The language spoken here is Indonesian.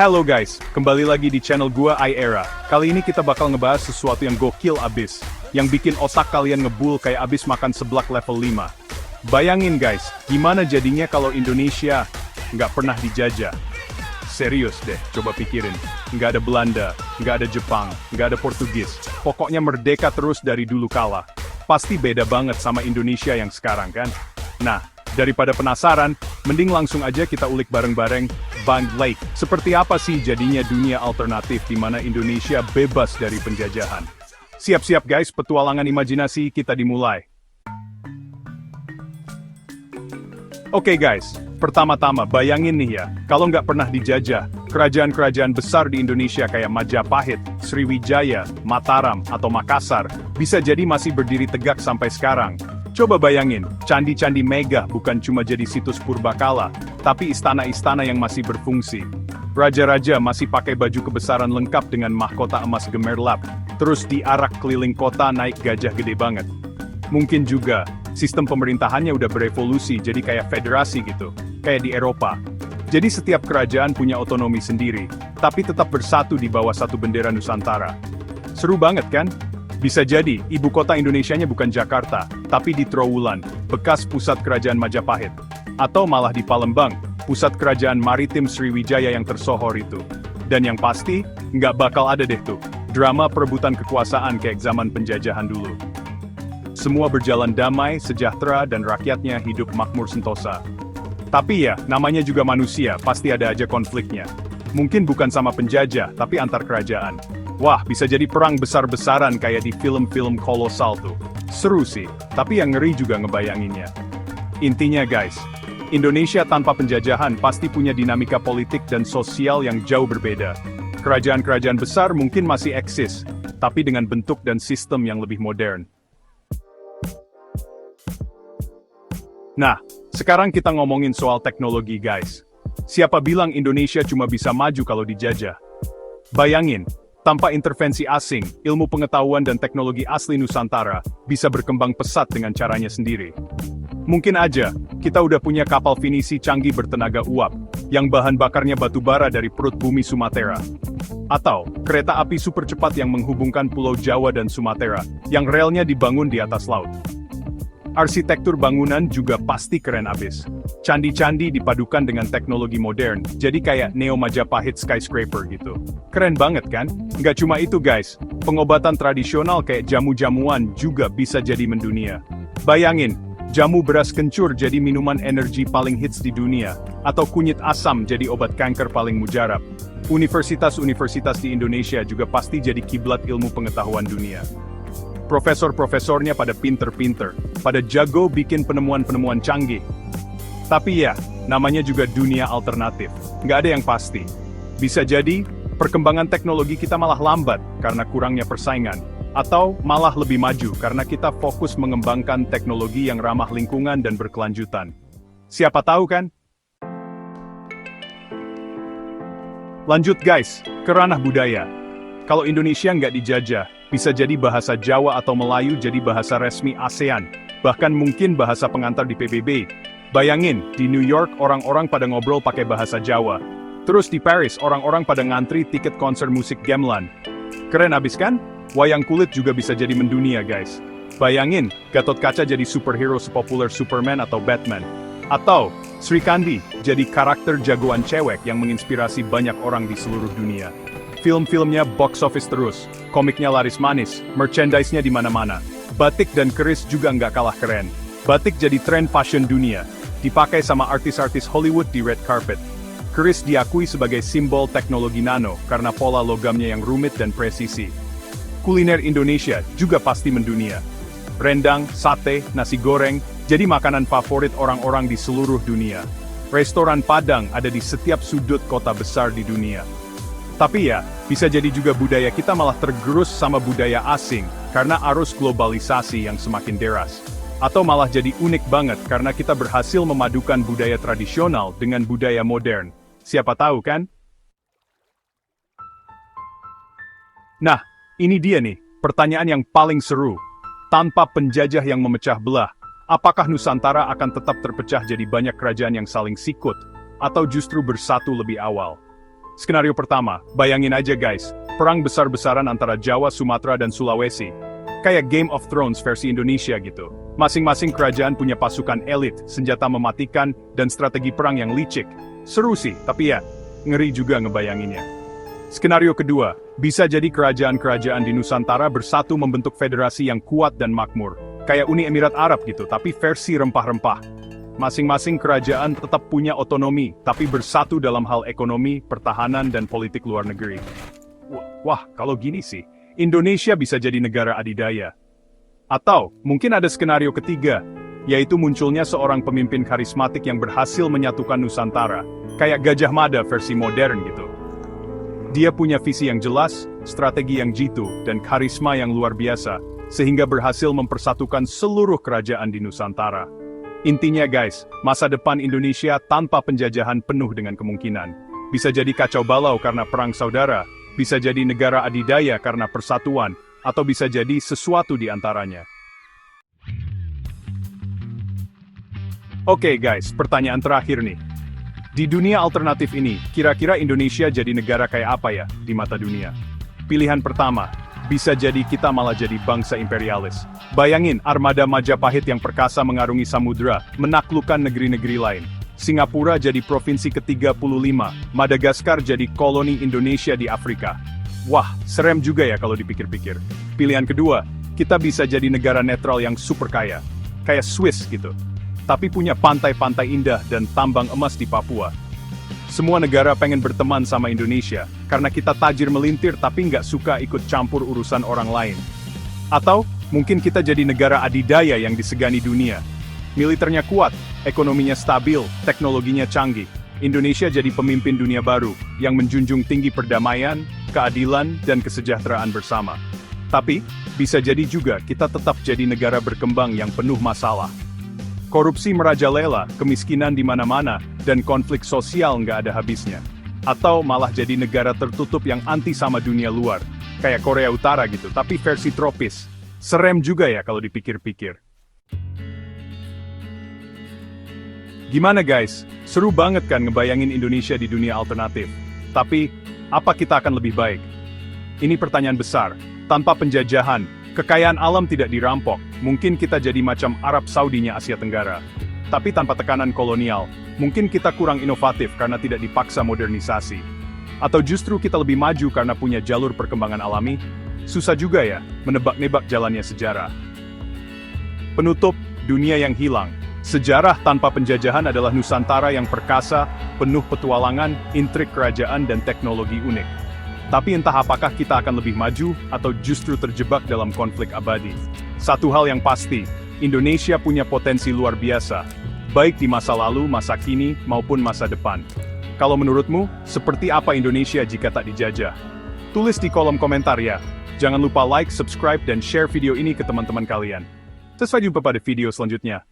Halo guys, kembali lagi di channel gua iEra. Kali ini kita bakal ngebahas sesuatu yang gokil abis, yang bikin otak kalian ngebul kayak abis makan seblak level 5. Bayangin guys, gimana jadinya kalau Indonesia nggak pernah dijajah? Serius deh, coba pikirin. Nggak ada Belanda, nggak ada Jepang, nggak ada Portugis. Pokoknya merdeka terus dari dulu kala. Pasti beda banget sama Indonesia yang sekarang kan? Nah, daripada penasaran, mending langsung aja kita ulik bareng-bareng Bang Lake. Seperti apa sih jadinya dunia alternatif di mana Indonesia bebas dari penjajahan? Siap-siap guys, petualangan imajinasi kita dimulai. Oke guys, pertama-tama bayangin nih ya, kalau nggak pernah dijajah, kerajaan-kerajaan besar di Indonesia kayak Majapahit, Sriwijaya, Mataram, atau Makassar, bisa jadi masih berdiri tegak sampai sekarang. Coba bayangin, candi-candi megah bukan cuma jadi situs purbakala, tapi istana-istana yang masih berfungsi. Raja-raja masih pakai baju kebesaran lengkap dengan mahkota emas gemerlap, terus diarak keliling kota naik gajah gede banget. Mungkin juga, sistem pemerintahannya udah berevolusi jadi kayak federasi gitu, kayak di Eropa. Jadi setiap kerajaan punya otonomi sendiri, tapi tetap bersatu di bawah satu bendera Nusantara. Seru banget kan? Bisa jadi, ibu kota Indonesianya bukan Jakarta, tapi di Trowulan, bekas pusat kerajaan Majapahit. Atau malah di Palembang, pusat kerajaan maritim Sriwijaya yang tersohor itu. Dan yang pasti, nggak bakal ada deh tuh, drama perebutan kekuasaan kayak zaman penjajahan dulu. Semua berjalan damai, sejahtera, dan rakyatnya hidup makmur sentosa. Tapi ya, namanya juga manusia, pasti ada aja konfliknya. Mungkin bukan sama penjajah, tapi antar kerajaan. Wah, bisa jadi perang besar-besaran kayak di film-film kolosal tuh. Seru sih, tapi yang ngeri juga ngebayanginnya. Intinya guys, Indonesia tanpa penjajahan pasti punya dinamika politik dan sosial yang jauh berbeda. Kerajaan-kerajaan besar mungkin masih eksis, tapi dengan bentuk dan sistem yang lebih modern. Nah, sekarang kita ngomongin soal teknologi guys. Siapa bilang Indonesia cuma bisa maju kalau dijajah? Bayangin, tanpa intervensi asing, ilmu pengetahuan dan teknologi asli Nusantara bisa berkembang pesat dengan caranya sendiri. Mungkin aja, kita udah punya kapal finisi canggih bertenaga uap, yang bahan bakarnya batu bara dari perut bumi Sumatera. Atau, kereta api super cepat yang menghubungkan Pulau Jawa dan Sumatera, yang relnya dibangun di atas laut. Arsitektur bangunan juga pasti keren abis. Candi-candi dipadukan dengan teknologi modern, jadi kayak Neo Majapahit skyscraper gitu. Keren banget kan? Nggak cuma itu guys, pengobatan tradisional kayak jamu-jamuan juga bisa jadi mendunia. Bayangin, jamu beras kencur jadi minuman energi paling hits di dunia, atau kunyit asam jadi obat kanker paling mujarab. Universitas-universitas di Indonesia juga pasti jadi kiblat ilmu pengetahuan dunia. Profesor-profesornya pada pinter-pinter, pada jago bikin penemuan-penemuan canggih. Tapi ya, namanya juga dunia alternatif, nggak ada yang pasti. Bisa jadi, perkembangan teknologi kita malah lambat karena kurangnya persaingan, atau malah lebih maju karena kita fokus mengembangkan teknologi yang ramah lingkungan dan berkelanjutan. Siapa tahu kan? Lanjut guys, ke ranah budaya. Kalau Indonesia nggak dijajah, bisa jadi bahasa Jawa atau Melayu jadi bahasa resmi ASEAN, bahkan mungkin bahasa pengantar di PBB. Bayangin, di New York orang-orang pada ngobrol pakai bahasa Jawa. Terus di Paris orang-orang pada ngantri tiket konser musik gamelan. Keren abis kan? Wayang kulit juga bisa jadi mendunia guys. Bayangin, Gatot Kaca jadi superhero sepopuler Superman atau Batman. Atau, Sri Kandi jadi karakter jagoan cewek yang menginspirasi banyak orang di seluruh dunia. Film-filmnya box office terus, komiknya laris manis, merchandise-nya di mana-mana. Batik dan keris juga nggak kalah keren. Batik jadi tren fashion dunia, dipakai sama artis-artis Hollywood di red carpet. Keris diakui sebagai simbol teknologi nano karena pola logamnya yang rumit dan presisi. Kuliner Indonesia juga pasti mendunia. Rendang, sate, nasi goreng, jadi makanan favorit orang-orang di seluruh dunia. Restoran Padang ada di setiap sudut kota besar di dunia. Tapi ya, bisa jadi juga budaya kita malah tergerus sama budaya asing, karena arus globalisasi yang semakin deras. Atau malah jadi unik banget karena kita berhasil memadukan budaya tradisional dengan budaya modern. Siapa tahu kan? Nah, ini dia nih, pertanyaan yang paling seru. Tanpa penjajah yang memecah belah, apakah Nusantara akan tetap terpecah jadi banyak kerajaan yang saling sikut, atau justru bersatu lebih awal? Skenario pertama, bayangin aja guys, perang besar-besaran antara Jawa, Sumatera, dan Sulawesi. Kayak Game of Thrones versi Indonesia gitu. Masing-masing kerajaan punya pasukan elit, senjata mematikan, dan strategi perang yang licik. Seru sih, tapi ya, ngeri juga ngebayanginnya. Skenario kedua, bisa jadi kerajaan-kerajaan di Nusantara bersatu membentuk federasi yang kuat dan makmur. Kayak Uni Emirat Arab gitu, tapi versi rempah-rempah. Masing-masing kerajaan tetap punya otonomi, tapi bersatu dalam hal ekonomi, pertahanan, dan politik luar negeri. Wah, kalau gini sih, Indonesia bisa jadi negara adidaya. Atau, mungkin ada skenario ketiga, yaitu munculnya seorang pemimpin karismatik yang berhasil menyatukan Nusantara, kayak Gajah Mada versi modern gitu. Dia punya visi yang jelas, strategi yang jitu, dan karisma yang luar biasa, sehingga berhasil mempersatukan seluruh kerajaan di Nusantara. Intinya guys, masa depan Indonesia tanpa penjajahan penuh dengan kemungkinan. Bisa jadi kacau balau karena perang saudara, bisa jadi negara adidaya karena persatuan, atau bisa jadi sesuatu di antaranya. Oke guys, pertanyaan terakhir nih. Di dunia alternatif ini, kira-kira Indonesia jadi negara kayak apa ya di mata dunia? Pilihan pertama, bisa jadi kita malah jadi bangsa imperialis. Bayangin armada Majapahit yang perkasa mengarungi samudera, menaklukkan negeri-negeri lain. Singapura jadi provinsi ke-35, Madagaskar jadi koloni Indonesia di Afrika. Wah, serem juga ya kalau dipikir-pikir. Pilihan kedua, kita bisa jadi negara netral yang super kaya. Kayak Swiss gitu. Tapi punya pantai-pantai indah dan tambang emas di Papua. Semua negara pengen berteman sama Indonesia, karena kita tajir melintir tapi nggak suka ikut campur urusan orang lain. Atau, mungkin kita jadi negara adidaya yang disegani dunia. Militernya kuat, ekonominya stabil, teknologinya canggih. Indonesia jadi pemimpin dunia baru, yang menjunjung tinggi perdamaian, keadilan, dan kesejahteraan bersama. Tapi, bisa jadi juga kita tetap jadi negara berkembang yang penuh masalah. Korupsi merajalela, kemiskinan di mana-mana, dan konflik sosial nggak ada habisnya. Atau malah jadi negara tertutup yang anti sama dunia luar, kayak Korea Utara gitu, tapi versi tropis. Serem juga ya kalau dipikir-pikir. Gimana guys? Seru banget kan ngebayangin Indonesia di dunia alternatif. Tapi, apa kita akan lebih baik? Ini pertanyaan besar. Tanpa penjajahan, kekayaan alam tidak dirampok, mungkin kita jadi macam Arab Saudinya Asia Tenggara. Tapi tanpa tekanan kolonial, mungkin kita kurang inovatif karena tidak dipaksa modernisasi. Atau justru kita lebih maju karena punya jalur perkembangan alami? Susah juga ya, menebak-nebak jalannya sejarah. Penutup, dunia yang hilang. Sejarah tanpa penjajahan adalah Nusantara yang perkasa, penuh petualangan, intrik kerajaan, dan teknologi unik. Tapi entah apakah kita akan lebih maju, atau justru terjebak dalam konflik abadi. Satu hal yang pasti, Indonesia punya potensi luar biasa, baik di masa lalu, masa kini, maupun masa depan. Kalau menurutmu, seperti apa Indonesia jika tak dijajah? Tulis di kolom komentar ya. Jangan lupa like, subscribe, dan share video ini ke teman-teman kalian. Sampai jumpa pada video selanjutnya.